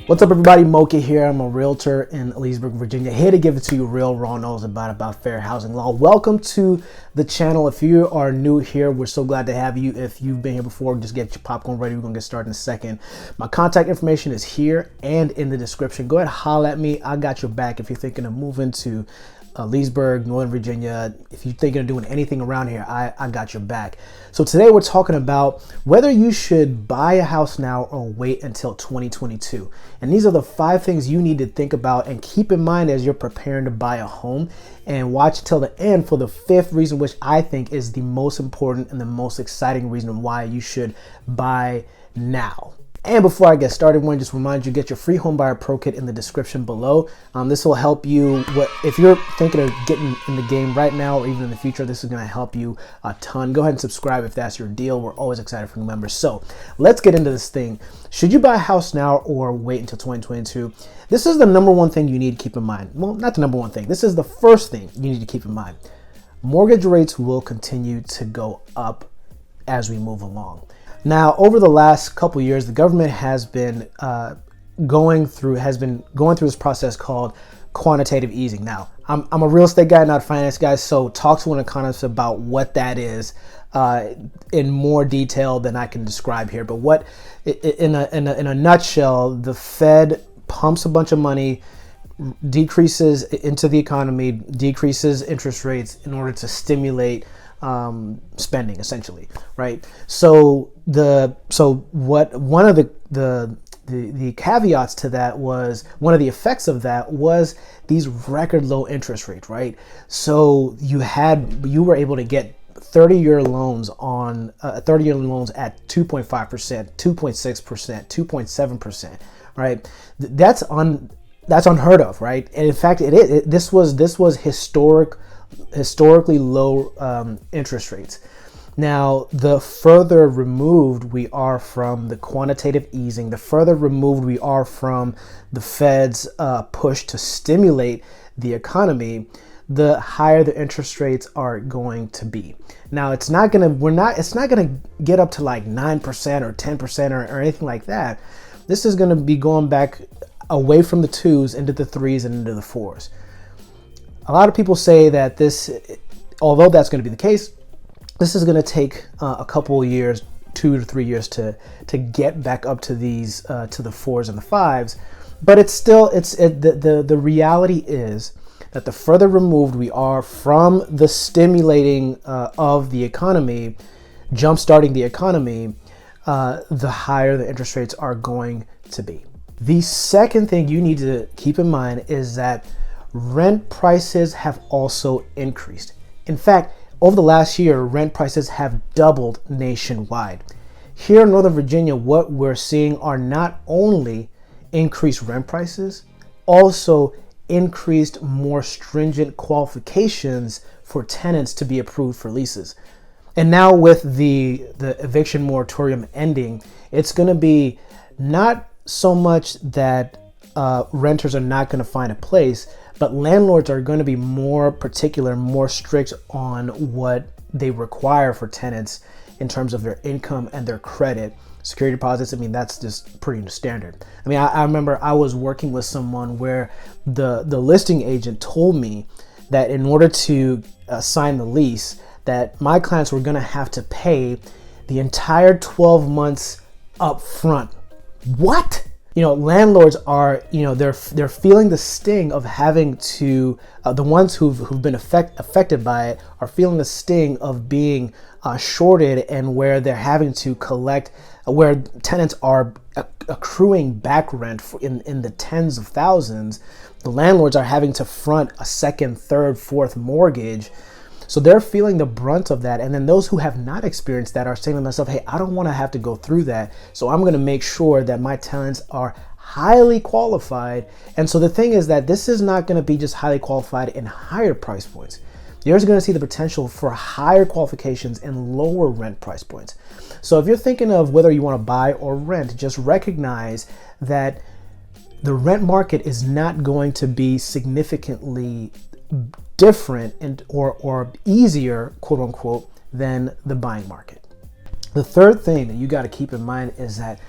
What's up, everybody? Muoki here. I'm a realtor in Leesburg, Virginia, here to give it to you real raw knows about fair housing law. Welcome to the channel. If you are new here, we're so glad to have you. If you've been here before, just get your popcorn ready. We're gonna get started in a second. My contact information is here and in the description. Go ahead, holler at me. I got your back if you're thinking of moving to Leesburg, Northern Virginia. If you're thinking of doing anything around here, I got your back. So today we're talking about whether you should buy a house now or wait until 2022. And these are the 5 things you need to think about and keep in mind as you're preparing to buy a home. And watch till the end for the 5th reason, which I think is the most important and the most exciting reason why you should buy now. And before I get started, I want to just remind you, get your free homebuyer pro kit in the description below. This will help you. If you're thinking of getting in the game right now or even in the future, this is going to help you a ton. Go ahead and subscribe if that's your deal. We're always excited for new members. So let's get into this thing. Should you buy a house now or wait until 2022? This is the number one thing you need to keep in mind. Well, not the number one thing. This is the first thing you need to keep in mind. Mortgage rates will continue to go up as we move along. Now, over the last couple years, the government has been going through this process called quantitative easing. Now, I'm a real estate guy, not a finance guy, so talk to an economist about what that is in more detail than I can describe here. But what, in a nutshell, the Fed pumps a bunch of money, decreases into the economy, decreases interest rates in order to stimulate spending, essentially, right? So one of the caveats to that was, one of the effects of that was these record low interest rates, right? So you were able to get 30-year loans on 30-year loans at 2.5%, 2.6%, 2.7%, right? That's unheard of, right? And in fact, this was historically low interest rates. Now, the further removed we are from the quantitative easing, the further removed we are from the Fed's push to stimulate the economy, the higher the interest rates are going to be. Now, it's not gonna get up to like 9% or 10% or anything like that. This is gonna be going back away from the 2s into the 3s and into the 4s. A lot of people say that this, although that's going to be the case, this is going to take a couple of years, 2 to 3 years to get back up to these to the 4s and the 5s. But it's still the reality is that the further removed we are from the stimulating of the economy, jump-starting the economy, the higher the interest rates are going to be. The second thing you need to keep in mind is that rent prices have also increased. In fact, over the last year, rent prices have doubled nationwide. Here in Northern Virginia, what we're seeing are not only increased rent prices, also increased, more stringent qualifications for tenants to be approved for leases. And now with the eviction moratorium ending, it's going to be not so much that renters are not going to find a place, but landlords are going to be more particular, more strict on what they require for tenants in terms of their income and their credit. Security deposits, I mean, that's just pretty standard. I mean, I remember I was working with someone where the listing agent told me that in order to sign the lease, that my clients were going to have to pay the entire 12 months up front. What? You know, landlords are, they're feeling the sting of having to, the ones who've been affected by it are feeling the sting of being shorted, and where they're having to collect, where tenants are accruing back rent in the tens of thousands. The landlords are having to front a second, third, fourth mortgage. So they're feeling the brunt of that. And then those who have not experienced that are saying to themselves, hey, I don't want to have to go through that. So I'm going to make sure that my tenants are highly qualified. And so the thing is that this is not going to be just highly qualified in higher price points. You're going to see the potential for higher qualifications and lower rent price points. So if you're thinking of whether you want to buy or rent, just recognize that the rent market is not going to be significantly different or easier, quote unquote, than the buying market. The third thing that you got to keep in mind is that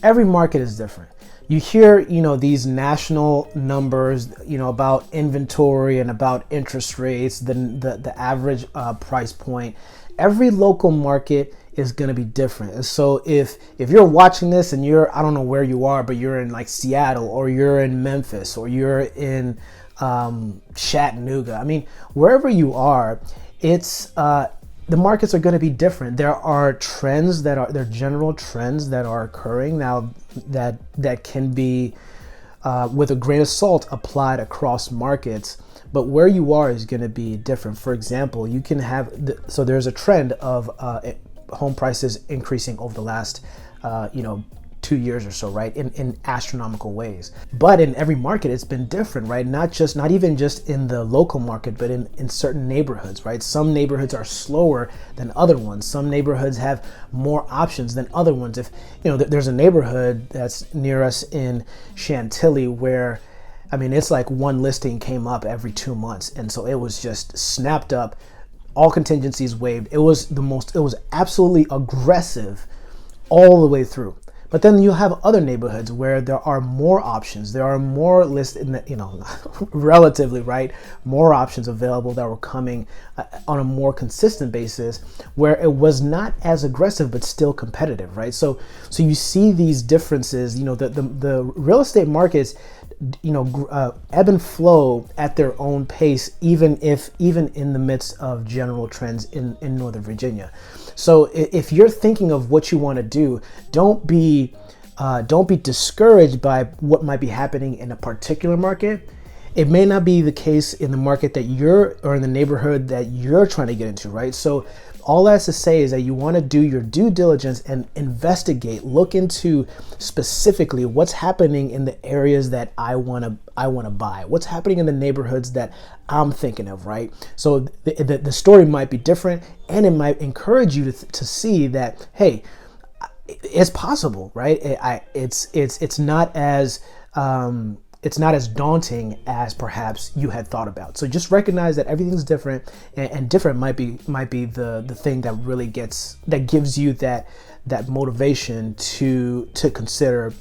every market is different. You hear, these national numbers, about inventory and about interest rates, the average price point. Every local market is going to be different. And so if you're watching this and I don't know where you are, but you're in like Seattle, or you're in Memphis, or you're in Chattanooga, wherever you are, it's the markets are going to be different. There are general trends that are occurring now that can be with a grain of salt applied across markets, but where you are is going to be different. For example, you can have there's a trend of home prices increasing over the last 2 years or so, right, in astronomical ways. But in every market, it's been different, right? Not even just in the local market, but in certain neighborhoods, right? Some neighborhoods are slower than other ones. Some neighborhoods have more options than other ones. If there's a neighborhood that's near us in Chantilly where it's like one listing came up every 2 months, and so it was just snapped up, all contingencies waived. It was absolutely aggressive all the way through. But then you have other neighborhoods where there are more options. There are more relatively, right, more options available that were coming on a more consistent basis, where it was not as aggressive but still competitive, right? So you see these differences. The real estate markets, ebb and flow at their own pace, even in the midst of general trends in Northern Virginia. So if you're thinking of what you want to do, don't be discouraged by what might be happening in a particular market. It may not be the case in the market or in the neighborhood that you're trying to get into, right? So all that's to say is that you want to do your due diligence and investigate, look into specifically what's happening in the areas that I want to buy, what's happening in the neighborhoods that I'm thinking of, right? So the story might be different, and it might encourage you to see that, hey, it's possible, right? It's not as daunting as perhaps you had thought about. So just recognize that everything's different, and different might be the thing that really gives you that motivation to consider,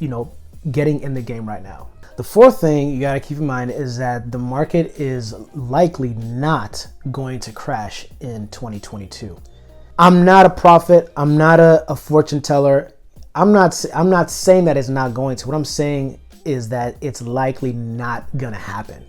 getting in the game right now. The fourth thing you got to keep in mind is that the market is likely not going to crash in 2022. I'm not a prophet. I'm not a fortune teller. I'm not saying that it's not going to. What I'm saying is that it's likely not gonna happen.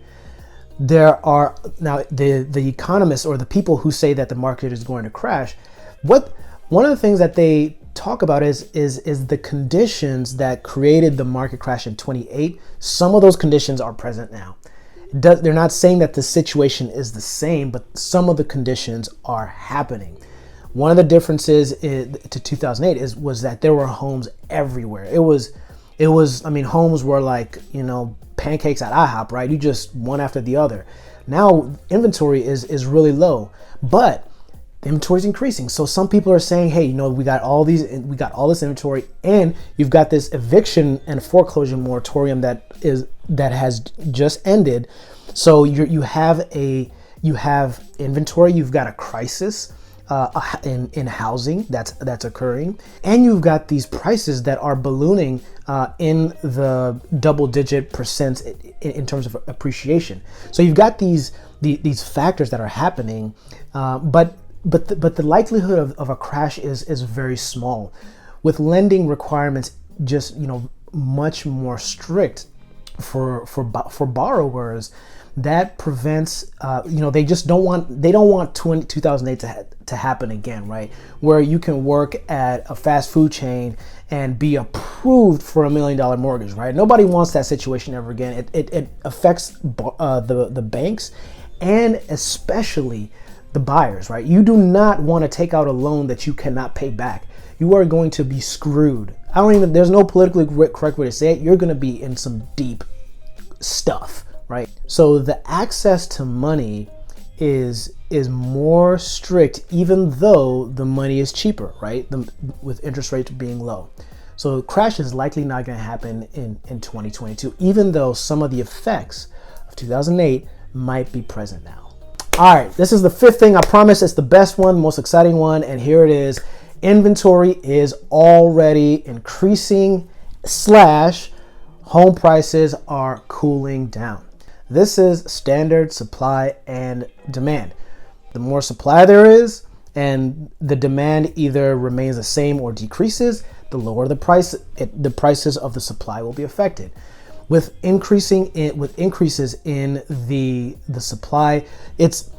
There are now the economists, or the people who say that the market is going to crash. One of the things that they talk about is the conditions that created the market crash in 2008. Some of those conditions are present now. They're not saying that the situation is the same, but some of the conditions are happening. One of the differences to 2008 was that there were homes everywhere. It was, homes were like, pancakes at IHOP, right? You just one after the other. Now inventory is really low, but the inventory is increasing. So some people are saying, hey, we got all this inventory, and you've got this eviction and foreclosure moratorium that has just ended. So you have inventory, you've got a crisis in housing that's occurring, and you've got these prices that are ballooning in the double-digit percents in terms of appreciation. So you've got these factors that are happening, but the likelihood of a crash is very small, with lending requirements just much more strict for borrowers. That prevents, they don't want 2008 to happen again, right? Where you can work at a fast food chain and be approved for $1 million mortgage, right? Nobody wants that situation ever again. It affects the banks, and especially the buyers, right? You do not want to take out a loan that you cannot pay back. You are going to be screwed. There's no politically correct way to say it. You're going to be in some deep stuff, right? So the access to money is more strict, even though the money is cheaper, right? With interest rates being low. So crash is likely not going to happen in 2022, even though some of the effects of 2008 might be present now. All right, this is the fifth thing. I promise it's the best one, most exciting one, and here it is. Inventory is already increasing slash home prices are cooling down. This is standard supply and demand. The more supply there is and the demand either remains the same or decreases, the lower the prices of the supply will be affected. With increases in the supply, it's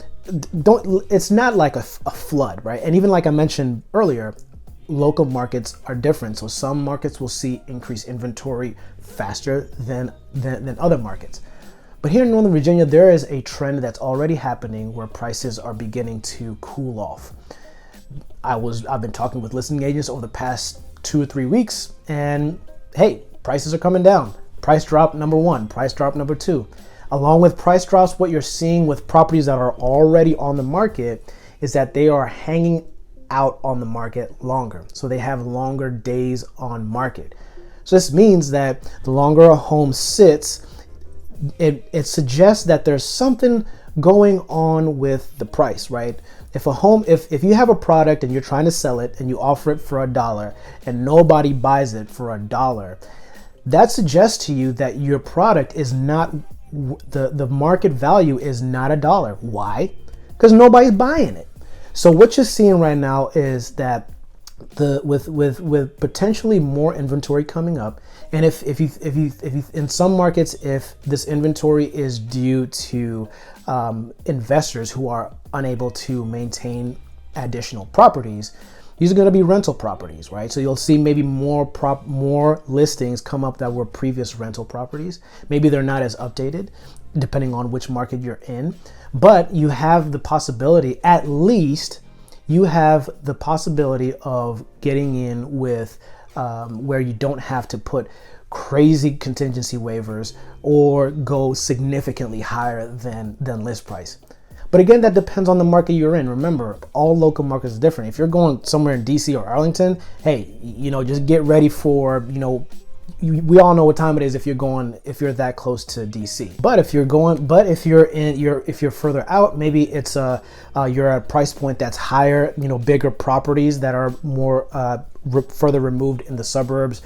not like a flood, right? And even like I mentioned earlier, local markets are different. So some markets will see increased inventory faster than other markets. But here in Northern Virginia, there is a trend that's already happening where prices are beginning to cool off. I've been talking with listing agents over the past 2 or 3 weeks, and hey, prices are coming down. Price drop number 1, price drop number 2. Along with price drops, what you're seeing with properties that are already on the market is that they are hanging out on the market longer. So they have longer days on market. So this means that the longer a home sits, it suggests that there's something going on with the price, right? If you have a product and you're trying to sell it and you offer it for $1 and nobody buys it for $1, that suggests to you that your product is not, the market value is not $1. Why? Because nobody's buying it. So what you're seeing right now is that with potentially more inventory coming up, and if you in some markets, if this inventory is due to investors who are unable to maintain additional properties, these are going to be rental properties, right? So you'll see maybe more listings come up that were previous rental properties. Maybe they're not as updated, depending on which market you're in. But you have the possibility, at least, you have the possibility of getting in with where you don't have to put crazy contingency waivers or go significantly higher than list price. But again, that depends on the market you're in. Remember, all local markets are different. If you're going somewhere in DC or Arlington, hey, just get ready for, we all know what time it is if you're that close to DC. But if you're further out, maybe it's you're at a price point that's higher, bigger properties that are more further removed in the suburbs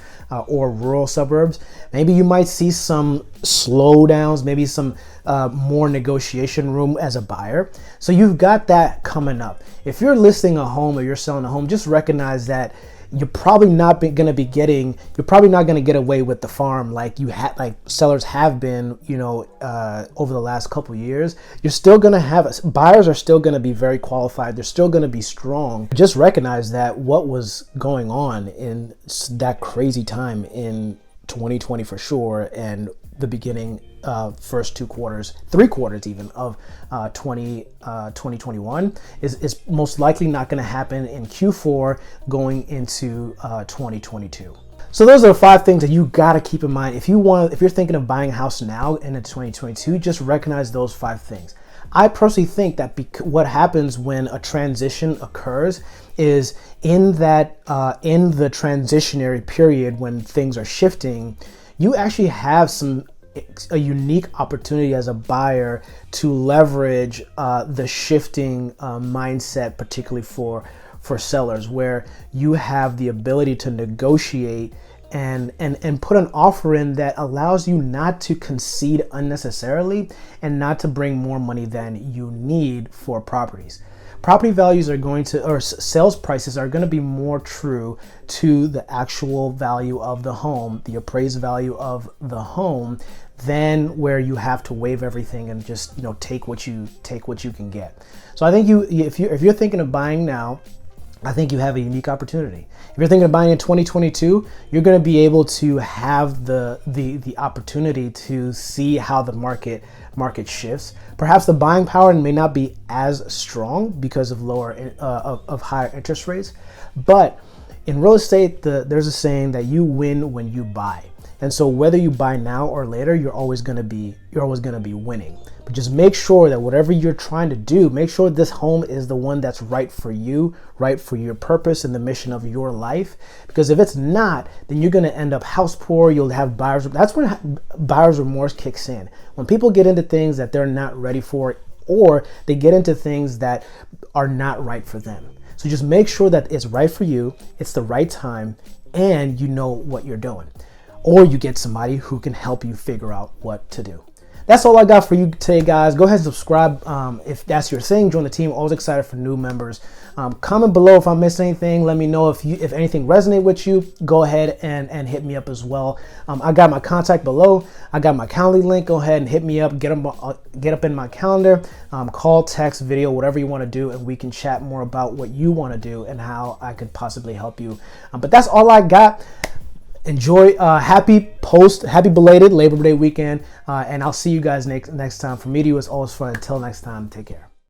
or rural suburbs. Maybe you might see some slowdowns, maybe some more negotiation room as a buyer. So you've got that coming up. If you're listing a home or you're selling a home, just recognize that you're probably not going to get away with the farm like sellers have been, over the last couple years. You're still going to have, buyers are still going to be very qualified. They're still going to be strong. Just recognize that what was going on in that crazy time in 2020 for sure, and the beginning first 3 quarters even of 2021 is most likely not going to happen in Q4 going into 2022. So those are 5 things that you got to keep in mind if you're thinking of buying a house now in 2022. Just recognize those 5 things. I personally think that what happens when a transition occurs is in the transitionary period when things are shifting, you actually have a unique opportunity as a buyer to leverage the shifting mindset, particularly for sellers, where you have the ability to negotiate and put an offer in that allows you not to concede unnecessarily and not to bring more money than you need for properties. Property values or sales prices are going to be more true to the actual value of the home, the appraised value of the home, than where you have to waive everything and just take what you can get. So I think if you're thinking of buying now, I think you have a unique opportunity. If you're thinking of buying in 2022, you're going to be able to have the opportunity to see how the market shifts. Perhaps the buying power may not be as strong because of higher interest rates, but in real estate, there's a saying that you win when you buy. And so whether you buy now or later, you're always going to be winning. But just make sure that whatever you're trying to do, make sure this home is the one that's right for you, right for your purpose and the mission of your life. Because if it's not, then you're going to end up house poor. You'll have buyers. That's when buyer's remorse kicks in. When people get into things that they're not ready for, or they get into things that are not right for them. So just make sure that it's right for you, it's the right time, and you know what you're doing. or you get somebody who can help you figure out what to do. That's all I got for you today, guys. Go ahead and subscribe if that's your thing. Join the team. Always excited for new members. Comment below if I missed anything. Let me know if anything resonated with you. Go ahead and hit me up as well. I got my contact below. I got my Calendly link. Go ahead and hit me up. Get up in my calendar. Call, text, video, whatever you want to do, and we can chat more about what you want to do and how I could possibly help you. But that's all I got. Enjoy. Happy belated Labor Day weekend, and I'll see you guys next time. From me to you, it's always fun. Until next time, take care.